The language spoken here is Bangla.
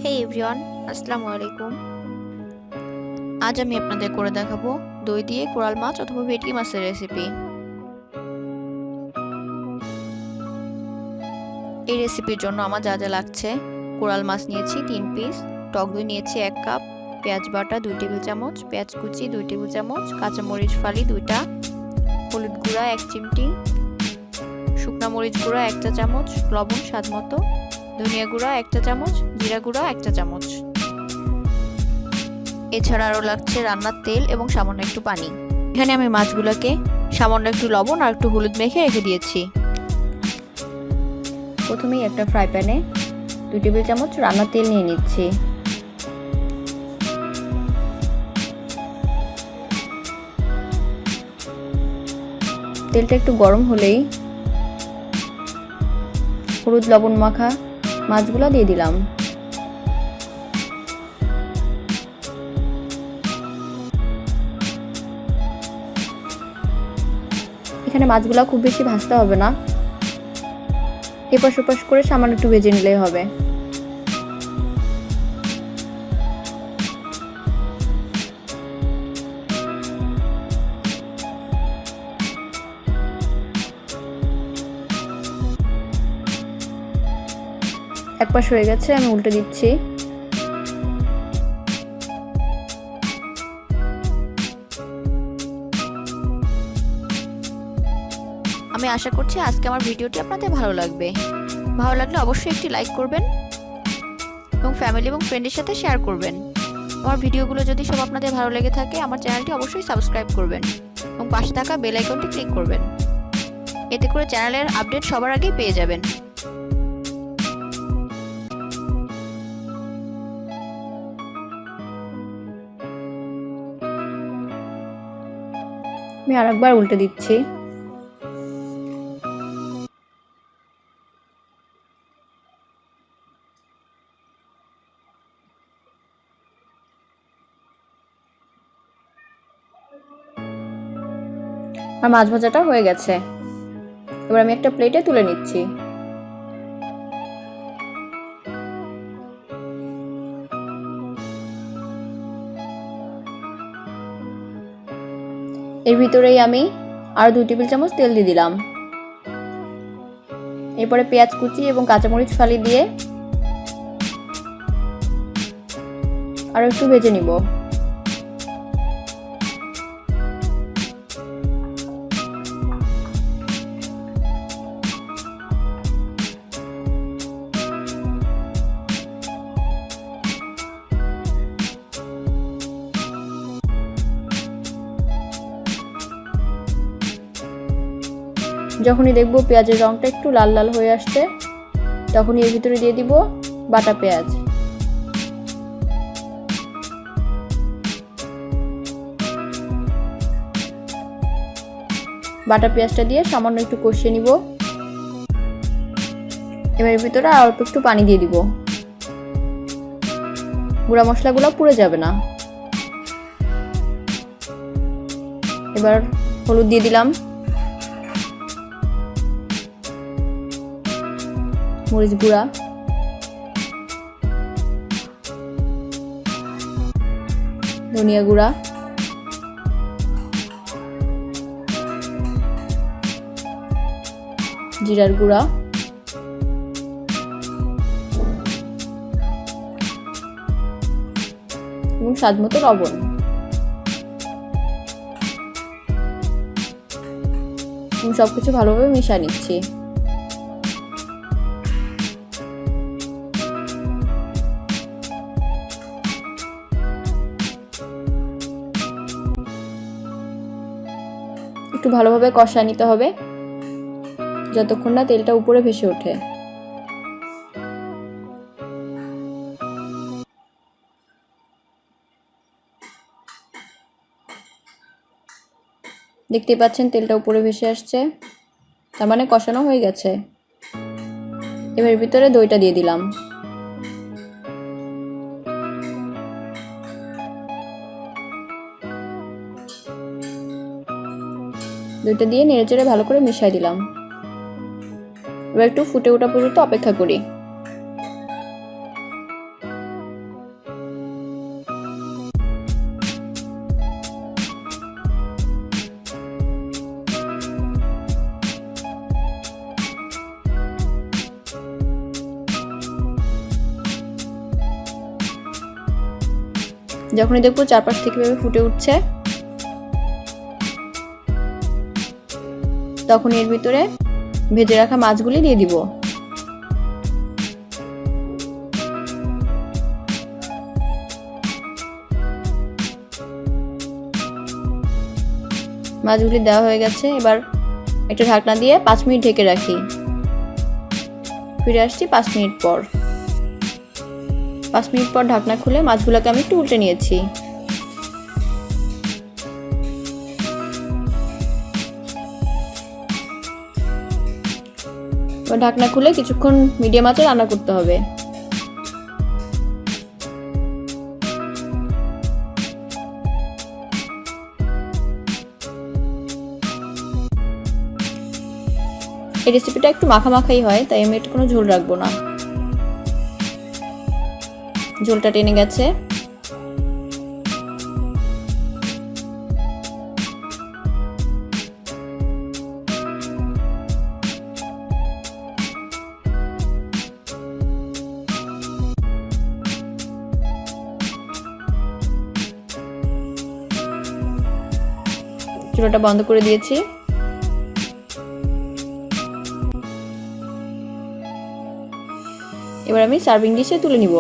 হে এভরিওয়ান, আসসালামু আলাইকুম। আজ আমি আপনাদের করে দেখাবো দই দিয়ে কোরাল মাছ অথবা ভেটকি মাছের রেসিপি। এই রেসিপির জন্য আমার যা যা লাগছে: কোরাল মাছ নিয়েছি 3 পিস, টক দই নিয়েছি 1 কাপ, পেঁয়াজ বাটা 2 টেবিল চামচ, পেঁয়াজ কুচি 2 টেবিল চামচ, কাঁচামরিচ ফালি 2টা, হলুদ গুঁড়া 1 চিমটি, শুকনা মরিচ গুঁড়া 1 চা চামচ, লবণ স্বাদ মতো, ধনিয়া গুঁড়া 1 চা চামচ, জিরা গুঁড়া 1 চা চামচ। এছাড়া আরও লাগছে রান্নার তেল এবং সামান্য একটু পানি। এখানে আমি মাছগুলোকে সামান্য একটু লবণ আর একটু হলুদ মেখে রেখে দিয়েছি। প্রথমেই একটা ফ্রাই প্যানে 2 টেবিল চামচ রান্নার তেল নিয়ে নিচ্ছি। তেলটা একটু গরম হলেই হলুদ লবণ মাখা মাছগুলো দিয়ে দিলাম। এখানে মাছগুলো খুব বেশি ভাজতে হবে না, এপাশ ওপাশ করে সামান্য একটু ভেজে নিলেই হবে। এক পাশ হয়ে গেছে, আমি উল্টে দিচ্ছি। আমি আশা করছি আজকে আমার ভিডিওটি আপনাদের ভালো লাগবে। ভালো লাগলে অবশ্যই একটি লাইক করবেন এবং ফ্যামিলি এবং ফ্রেন্ডের সাথে শেয়ার করবেন। আমার ভিডিওগুলো যদি সব আপনাদের ভালো লেগে থাকে আমার চ্যানেলটি অবশ্যই সাবস্ক্রাইব করবেন এবং পাশে থাকা বেল আইকনটি ক্লিক করবেন। এতে করে চ্যানেলের আপডেট সবার আগেই পেয়ে যাবেন। আমি আরেকবার উল্টে দিচ্ছি। আর মাছ ভাজাটা হয়ে গেছে, এবার আমি একটা প্লেটে তুলে নিচ্ছি। এর ভিতরেই আমি আরো 2 টেবিল চামচ তেল দিয়ে দিলাম। এরপরে পেঁয়াজ কুচি এবং কাঁচামরিচ ফালি দিয়ে আরো একটু ভেজে নিব। যখনই দেখবো পেঁয়াজের রংটা একটু লাল লাল হয়ে আসছে, তখনই এর ভিতরে দিয়ে দিব বাটা পেঁয়াজ। বাটা পেঁয়াজটা দিয়ে সামান্য একটু কষিয়ে নিব। এবার এর ভিতরে অল্প একটু পানি দিয়ে দিব, গুঁড়া মশলাগুলো পুড়ে যাবে না। এবার হলুদ দিয়ে দিলাম, মরিচ গুঁড়া, ধনিয়া গুঁড়া, জিরার গুঁড়া এবং স্বাদ মতো লবণ। সবকিছু ভালোভাবে মিশিয়ে নিচ্ছি। একটু ভালোভাবে কষা নিতে হবে যতক্ষণ না তেলটা উপরে ভেসে ওঠে। দেখতে পাচ্ছেন তেলটা উপরে ভেসে আসছে, তার মানে কষানো হয়ে গেছে। এবার ভিতরে দইটা দিয়ে দিলাম। দইটা দিয়ে নেড়েচেড়ে ভালো করে মিশিয়ে দিলাম। এবার একটু ফুটে ওঠা পর্যন্ত অপেক্ষা করি। যখনই দেখবো চারপাশ থেকে এভাবে ফুটে উঠছে, তখন এর ভিতরে ভেজে রাখা মাছগুলি দিয়ে দিব। মাছগুলি দেওয়া হয়ে গেছে। এবার একটা ঢাকনা দিয়ে 5 মিনিট ঢেকে রাখি। ফিরে আসছি 5 মিনিট পর। 5 মিনিট পর ঢাকনা খুলে মাছগুলোকে আমি একটু উল্টে নিয়েছি। এবার ঢাকনা খুলে কিছুক্ষণ মিডিয়াম আঁচে রান্না করতে হবে। এই রেসিপিটা একটু মাখামাখাই হয়, তাই আমি একটু কোনো ঝোল রাখবো না। ঝোলটা টেনে গেছে। চুলাটা বন্ধ করে দিয়েছি। এবার আমি সার্ভিং ডিশে তুলে নিব।